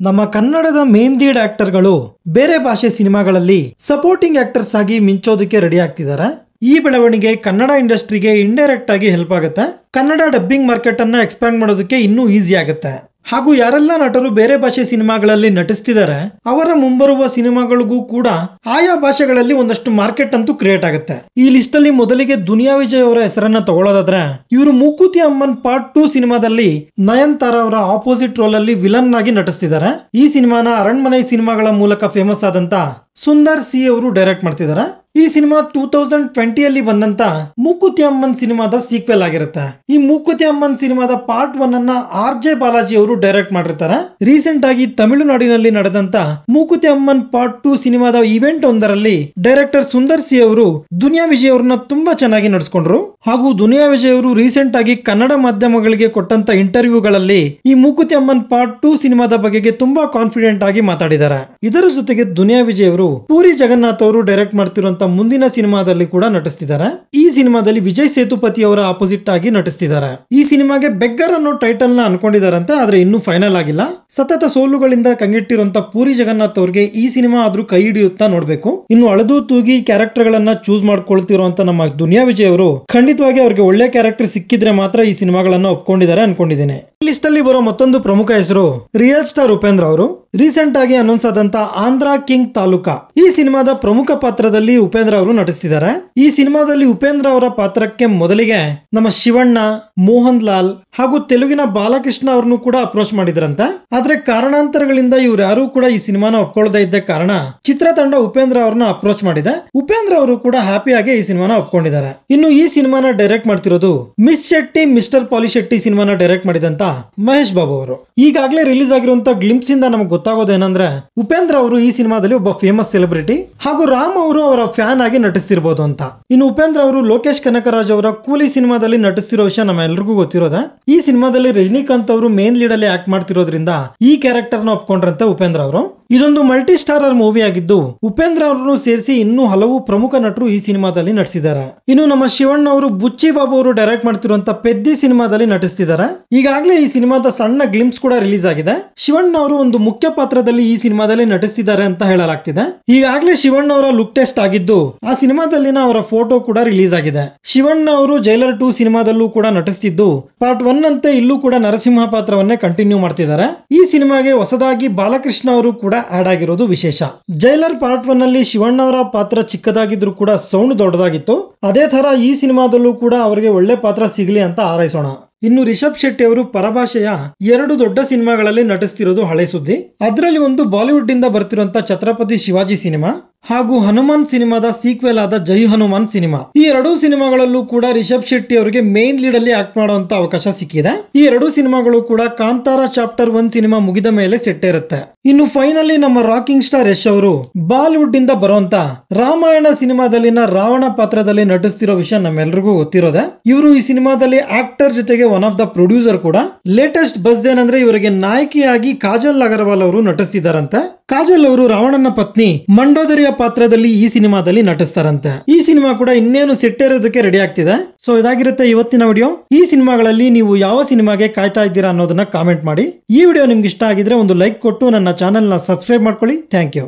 ನಮ್ಮ ಕನ್ನಡದ main lead ಆಕ್ಟರ್ಗಳು ಬೇರೆ ಭಾಷೆ ಸಿನಿಮಾಗಳಲ್ಲಿ ಸಪೋರ್ಟಿಂಗ್ ಆಕ್ಟರ್ಸ್ ಆಗಿ ಮಿಂಚೋದಕ್ಕೆ ರೆಡಿ ಆಗ್ತಿದ್ದಾರೆ. ಈ ಬೆಳವಣಿಗೆ ಕನ್ನಡ ಇಂಡಸ್ಟ್ರಿಗೆ ಇಂಡೈರೆಕ್ಟ್ ಆಗಿ ಹೆಲ್ಪ್ ಆಗುತ್ತೆ. ಕನ್ನಡ ಡಬ್ಬಿಂಗ್ ಮಾರ್ಕೆಟ್ ಅನ್ನ ಎಕ್ಸ್ಪ್ಯಾಂಡ್ ಮಾಡೋದಕ್ಕೆ ಇನ್ನೂ ಈಸಿ ಆಗುತ್ತೆ. ಹಾಗೂ ಯಾರೆಲ್ಲ ನಟರು ಬೇರೆ ಭಾಷೆ ಸಿನಿಮಾಗಳಲ್ಲಿ ನಟಿಸ್ತಿದ್ದಾರೆ ಅವರ ಮುಂಬರುವ ಸಿನಿಮಾಗಳಿಗೂ ಕೂಡ ಆಯಾ ಭಾಷೆಗಳಲ್ಲಿ ಒಂದಷ್ಟು ಮಾರ್ಕೆಟ್ ಅಂತೂ ಕ್ರಿಯೇಟ್ ಆಗುತ್ತೆ. ಈ ಲಿಸ್ಟ್ ಅಲ್ಲಿ ಮೊದಲಿಗೆ ದುನಿಯಾ ವಿಜಯ್ ಅವರ ಹೆಸರನ್ನ ತಗೊಳ್ಳೋದಾದ್ರೆ, ಇವರು ಮೂಕುತಿ ಅಮ್ಮನ್ ಪಾರ್ಟ್ 2 ಸಿನಿಮಾದಲ್ಲಿ ನಯನತಾರಾ ಅವರ ಆಪೋಸಿಟ್ ರೋಲ್ ಅಲ್ಲಿ ವಿಲನ್ ಆಗಿ ನಟಿಸ್ತಿದ್ದಾರೆ. ಈ ಸಿನಿಮಾನ ಅರಣ್ಮನೆ ಸಿನಿಮಾಗಳ ಮೂಲಕ ಫೇಮಸ್ ಆದಂತ ಸುಂದರ್ ಸಿ ಅವರು ಡೈರೆಕ್ಟ್ ಮಾಡ್ತಿದ್ದಾರೆ. ಈ ಸಿನಿಮಾ 2020 ಅಲ್ಲಿ ಬಂದಂತ ಮೂಕುತಿ ಅಮ್ಮನ್ ಸಿನಿಮಾದ ಸೀಕ್ವೆಲ್ ಆಗಿರುತ್ತೆ. ಈ ಮೂಕುತಿ ಅಮ್ಮನ್ ಸಿನಿಮಾದ ಪಾರ್ಟ್ 1 ಅನ್ನ RJ ಬಾಲಾಜಿ ಅವರು ಡೈರೆಕ್ಟ್ ಮಾಡಿರ್ತಾರೆ. ರೀಸೆಂಟ್ ಆಗಿ ತಮಿಳುನಾಡಿನಲ್ಲಿ ನಡೆದಂತ ಮೂಕುತಿ ಅಮ್ಮನ್ ಪಾರ್ಟ್ 2 ಸಿನಿಮಾದ ಇವೆಂಟ್ ಒಂದರಲ್ಲಿ ಡೈರೆಕ್ಟರ್ ಸುಂದರ್ ಸಿ ಅವರು ದುನಿಯಾ ವಿಜಯ್ ಅವರನ್ನ ತುಂಬಾ ಚೆನ್ನಾಗಿ ನಡೆಸ್ಕೊಂಡ್ರು. ಹಾಗೂ ದುನಿಯಾ ವಿಜಯ್ ಅವರು ರೀಸೆಂಟ್ ಆಗಿ ಕನ್ನಡ ಮಾಧ್ಯಮಗಳಿಗೆ ಕೊಟ್ಟಂತ ಇಂಟರ್ವ್ಯೂಗಳಲ್ಲಿ ಈ ಮೂಕುತಿ ಅಮ್ಮನ್ ಪಾರ್ಟ್ 2 ಸಿನಿಮಾದ ಬಗೆಗೆ ತುಂಬಾ ಕಾನ್ಫಿಡೆಂಟ್ ಆಗಿ ಮಾತಾಡಿದ್ದಾರೆ. ಇದರ ಜೊತೆಗೆ ದುನಿಯಾ ವಿಜಯ್ ಅವರು ಪೂರಿ ಜಗನ್ನಾಥ್ ಅವರು ಡೈರೆಕ್ಟ್ ಮಾಡ್ತಿರುವಂತ ಮುಂದಿನ ಸಿನಿಮಾದಲ್ಲಿ ಕೂಡ ನಟಿಸ್ತಿದ್ದಾರೆ. ಈ ಸಿನಿಮಾದಲ್ಲಿ ವಿಜಯ್ ಸೇತುಪತಿ ಅವರ ಆಪೋಸಿಟ್ ಆಗಿ ನಟಿಸ್ತಿದ್ದಾರೆ. ಈ ಸಿನಿಮಾಗೆ ಬೆಗ್ಗರ್ ಅನ್ನೋ ಟೈಟಲ್ ನ ಅನ್ಕೊಂಡಿದಾರಂತೆ, ಆದ್ರೆ ಇನ್ನೂ ಫೈನಲ್ ಆಗಿಲ್ಲ. ಸತತ ಸೋಲುಗಳಿಂದ ಕಂಗೆಟ್ಟಿರುವಂತ ಪೂರಿ ಜಗನ್ನಾಥ್ ಅವ್ರಿಗೆ ಈ ಸಿನಿಮಾ ಆದ್ರೂ ಕೈ ಹಿಡಿಯುತ್ತಾ ನೋಡ್ಬೇಕು. ಇನ್ನು ಅಳದು ತೂಗಿ ಕ್ಯಾರೆಕ್ಟರ್ ಗಳನ್ನ ಚೂಸ್ ಮಾಡ್ಕೊಳ್ತಿರುವಂತ ನಮ್ಮ ದುನಿಯಾ ವಿಜಯ್ ಅವರು ಖಂಡಿತವಾಗಿ ಅವ್ರಿಗೆ ಒಳ್ಳೆ ಕ್ಯಾರೆಕ್ಟರ್ ಸಿಕ್ಕಿದ್ರೆ ಮಾತ್ರ ಈ ಸಿನಿಮಾಗಳನ್ನ ಒಪ್ಕೊಂಡಿದ್ದಾರೆ ಅನ್ಕೊಂಡಿದ್ದೇನೆ. ಈ ಲಿಸ್ಟ್ ಅಲ್ಲಿ ಬರೋ ಮತ್ತೊಂದು ಪ್ರಮುಖ ಹೆಸರು ರಿಯಲ್ ಸ್ಟಾರ್ ಉಪೇಂದ್ರ ಅವರು. ರೀಸೆಂಟ್ ಆಗಿ ಅನೌನ್ಸ್ ಆದಂತ ಆಂಧ್ರ ಕಿಂಗ್ ತಾಲೂಕಾ ಈ ಸಿನಿಮಾದ ಪ್ರಮುಖ ಪಾತ್ರದಲ್ಲಿ ಉಪೇಂದ್ರ ಅವರು ನಟಿಸ್ತಿದ್ದಾರೆ. ಈ ಸಿನಿಮಾದಲ್ಲಿ ಉಪೇಂದ್ರ ಅವರ ಪಾತ್ರಕ್ಕೆ ಮೊದಲಿಗೆ ನಮ್ಮ ಶಿವಣ್ಣ, ಮೋಹನ್ ಲಾಲ್ ಹಾಗೂ ತೆಲುಗಿನ ಬಾಲಕೃಷ್ಣ ಅವ್ರನ್ನು ಕೂಡ ಅಪ್ರೋಚ್ ಮಾಡಿದ್ರಂತೆ. ಆದ್ರೆ ಕಾರಣಾಂತರಗಳಿಂದ ಇವ್ರು ಯಾರು ಕೂಡ ಈ ಸಿನಿಮಾನ ಒಪ್ಕೊಳ್ಳದೆ ಇದ್ದ ಕಾರಣ ಚಿತ್ರತಂಡ ಉಪೇಂದ್ರ ಅವ್ರನ್ನ ಅಪ್ರೋಚ್ ಮಾಡಿದೆ. ಉಪೇಂದ್ರ ಅವರು ಕೂಡ ಹ್ಯಾಪಿಯಾಗಿ ಈ ಸಿನಿಮಾನ ಒಪ್ಕೊಂಡಿದ್ದಾರೆ. ಇನ್ನು ಈ ಸಿನಿಮಾನ ಡೈರೆಕ್ಟ್ ಮಾಡ್ತಿರೋದು ಮಿಸ್ ಶೆಟ್ಟಿ ಮಿಸ್ಟರ್ ಪಾಲಿ ಶೆಟ್ಟಿ ಸಿನಿಮಾನ ಡೈರೆಕ್ಟ್ ಮಾಡಿದಂತ ಮಹೇಶ್ ಬಾಬು ಅವರು. ಈಗಾಗಲೇ ರಿಲೀಸ್ ಆಗಿರುವಂತಹ ಗ್ಲಿಂಪ್ಸ್ ಇಂದ ನಮಗೆ ಗೊತ್ತಾಗೋದೇನಂದ್ರೆ ಉಪೇಂದ್ರ ಅವರು ಈ ಸಿನಿಮಾದಲ್ಲಿ ಒಬ್ಬ ಫೇಮಸ್ ಸೆಲೆಬ್ರಿಟಿ ಹಾಗೂ ರಾಮ್ ಅವರು ಅವರ ಫ್ಯಾನ್ ಆಗಿ ನಟಿಸ್ತಿರ್ಬೋದು ಅಂತ. ಇನ್ನು ಉಪೇಂದ್ರ ಅವರು ಲೋಕೇಶ್ ಕನಕರಾಜ್ ಅವರ ಕೂಲಿ ಸಿನಿಮಾದಲ್ಲಿ ನಟಿಸ್ತಿರೋ ವಿಷಯ ನಮ್ಮ ಎಲ್ರಿಗೂ ಗೊತ್ತಿರೋದೆ. ಈ ಸಿನಿಮಾದಲ್ಲಿ ರಜನಿಕಾಂತ್ ಅವರು ಮೇನ್ ಲೀಡ್ ಅಲ್ಲಿ ಆಕ್ಟ್ ಮಾಡ್ತಿರೋದ್ರಿಂದ ಈ ಕ್ಯಾರೆಕ್ಟರ್ ನ ಒಪ್ಕೊಂಡ್ರಂತೆ ಉಪೇಂದ್ರ ಅವರು. ಇದೊಂದು ಮಲ್ಟಿ ಸ್ಟಾರರ್ ಮೂವಿ ಆಗಿದ್ದು ಉಪೇಂದ್ರ ಅವರನ್ನು ಸೇರಿಸಿ ಇನ್ನೂ ಹಲವು ಪ್ರಮುಖ ನಟರು ಈ ಸಿನಿಮಾದಲ್ಲಿ ನಟಿಸಿದ್ದಾರೆ. ಇನ್ನು ನಮ್ಮ ಶಿವಣ್ಣ ಅವರು ಬುಚ್ಚಿ ಬಾಬು ಅವರು ಡೈರೆಕ್ಟ್ ಮಾಡ್ತಿರುವಂತ ಪೆದ್ದಿ ಸಿನಿಮಾದಲ್ಲಿ ನಟಿಸ್ತಿದ್ದಾರೆ. ಈಗಾಗಲೇ ಈ ಸಿನಿಮಾದ ಸಣ್ಣ ಗ್ಲಿಂಪ್ಸ್ ಕೂಡ ರಿಲೀಸ್ ಆಗಿದೆ. ಶಿವಣ್ಣ ಅವರು ಒಂದು ಮುಖ್ಯ ಪಾತ್ರದಲ್ಲಿ ಈ ಸಿನಿಮಾದಲ್ಲಿ ನಟಿಸ್ತಿದ್ದಾರೆ ಅಂತ ಹೇಳಲಾಗ್ತಿದೆ. ಈಗಾಗಲೇ ಶಿವಣ್ಣ ಅವರ ಲುಕ್ ಟೆಸ್ಟ್ ಆಗಿದ್ದು ಆ ಸಿನಿಮಾದಲ್ಲಿನ ಅವರ ಫೋಟೋ ಕೂಡ ರಿಲೀಸ್ ಆಗಿದೆ. ಶಿವಣ್ಣ ಅವರು ಜೈಲರ್ 2 ಸಿನಿಮಾದಲ್ಲೂ ಕೂಡ ನಟಿಸ್ತಿದ್ದು ಪಾರ್ಟ್ 1 ಅಂತೆ ಇಲ್ಲೂ ಕೂಡ ನರಸಿಂಹ ಪಾತ್ರವನ್ನೇ ಕಂಟಿನ್ಯೂ ಮಾಡ್ತಿದ್ದಾರೆ. ಈ ಸಿನಿಮಾಗೆ ಹೊಸದಾಗಿ ಬಾಲಕೃಷ್ಣ ಅವರು ಕೂಡ ಆಡ್ ಆಗಿರೋದು ವಿಶೇಷ. ಜೈಲರ್ ಪಾರ್ಟ್ 1 ಅಲ್ಲಿ ಶಿವಣ್ಣ ಅವರ ಪಾತ್ರ ಚಿಕ್ಕದಾಗಿದ್ರು ಕೂಡ ಸೌಂಡ್ ದೊಡ್ಡದಾಗಿತ್ತು. ಅದೇ ತರ ಈ ಸಿನಿಮಾದಲ್ಲೂ ಕೂಡ ಅವರಿಗೆ ಒಳ್ಳೆ ಪಾತ್ರ ಸಿಗಲಿ ಅಂತ ಹಾರೈಸೋಣ. ಇನ್ನು ರಿಷಬ್ ಶೆಟ್ಟಿ ಅವರು ಪರಭಾಷೆಯ 2 ದೊಡ್ಡ ಸಿನಿಮಾಗಳಲ್ಲಿ ನಟಿಸ್ತಿರೋದು ಹಳೆ ಸುದ್ದಿ. ಅದರಲ್ಲಿ ಒಂದು ಬಾಲಿವುಡ್ ಇಂದ ಬರ್ತಿರುವಂತ ಛತ್ರಪತಿ ಶಿವಾಜಿ ಸಿನಿಮಾ ಹಾಗೂ ಹನುಮಾನ್ ಸಿನಿಮಾದ ಸೀಕ್ವೆಲ್ ಆದ ಜೈ ಹನುಮಾನ್ ಸಿನಿಮಾ. ಈ 2 ಸಿನಿಮಾಗಳಲ್ಲೂ ಕೂಡ ರಿಷಬ್ ಶೆಟ್ಟಿ ಅವರಿಗೆ ಮೇನ್ ಲೀಡ್ ಅಲ್ಲಿ ಆಕ್ಟ್ ಮಾಡುವಂತ ಅವಕಾಶ ಸಿಕ್ಕಿದೆ. ಈ 2 ಸಿನಿಮಾಗಳು ಕೂಡ ಕಾಂತಾರ ಚಾಪ್ಟರ್ 1 ಸಿನಿಮಾ ಮುಗಿದ ಮೇಲೆ ಸೆಟ್ ಇರುತ್ತೆ. ಇನ್ನು ಫೈನಲಿ ನಮ್ಮ ರಾಕಿಂಗ್ ಸ್ಟಾರ್ ಯಶ್ ಅವರು ಬಾಲಿವುಡ್ ಇಂದ ಬರುವಂತ ರಾಮಾಯಣ ಸಿನಿಮಾದಲ್ಲಿನ ರಾವಣ ಪಾತ್ರದಲ್ಲಿ ನಟಿಸ್ತಿರೋ ವಿಷಯ ನಮ್ಮೆಲ್ರಿಗೂ ಗೊತ್ತಿರೋದೆ. ಇವರು ಈ ಸಿನಿಮಾದಲ್ಲಿ ಆಕ್ಟರ್ ಜೊತೆಗೆ ಒನ್ ಆಫ್ ದ ಪ್ರೊಡ್ಯೂಸರ್ ಕೂಡ. ಲೇಟೆಸ್ಟ್ ಬಸ್ ಏನಂದ್ರೆ ಇವರಿಗೆ ನಾಯಕಿಯಾಗಿ ಕಾಜಲ್ ಅಗರ್ವಾಲ್ ಅವರು ನಟಿಸ್ತಿದ್ದಾರಂತೆ. ಕಾಜಲ್ ಅವರು ರಾವಣನ ಪತ್ನಿ ಮಂಡೋದರಿಯ ಪಾತ್ರದಲ್ಲಿ ಈ ಸಿನಿಮಾದಲ್ಲಿ ನಟಿಸ್ತಾರಂತೆ. ಈ ಸಿನಿಮಾ ಕೂಡ ಇನ್ನೇನು ಸೆಟ್ ಇರೋದಕ್ಕೆ ರೆಡಿ ಆಗ್ತಿದೆ. ಸೊ ಇದಾಗಿರುತ್ತೆ ಇವತ್ತಿನ ವಿಡಿಯೋ. ಈ ಸಿನಿಮಾಗಳಲ್ಲಿ ನೀವು ಯಾವ ಸಿನಿಮಾಗೆ ಕಾಯ್ತಾ ಇದ್ದೀರಾ ಅನ್ನೋದನ್ನ ಕಾಮೆಂಟ್ ಮಾಡಿ. ಈ ವಿಡಿಯೋ ನಿಮ್ಗೆ ಇಷ್ಟ ಆಗಿದ್ರೆ ಒಂದು ಲೈಕ್ ಕೊಟ್ಟು ನನ್ನ ಚಾನೆಲ್ ನ ಸಬ್ಸ್ಕ್ರೈಬ್ ಮಾಡ್ಕೊಳ್ಳಿ. Thank you.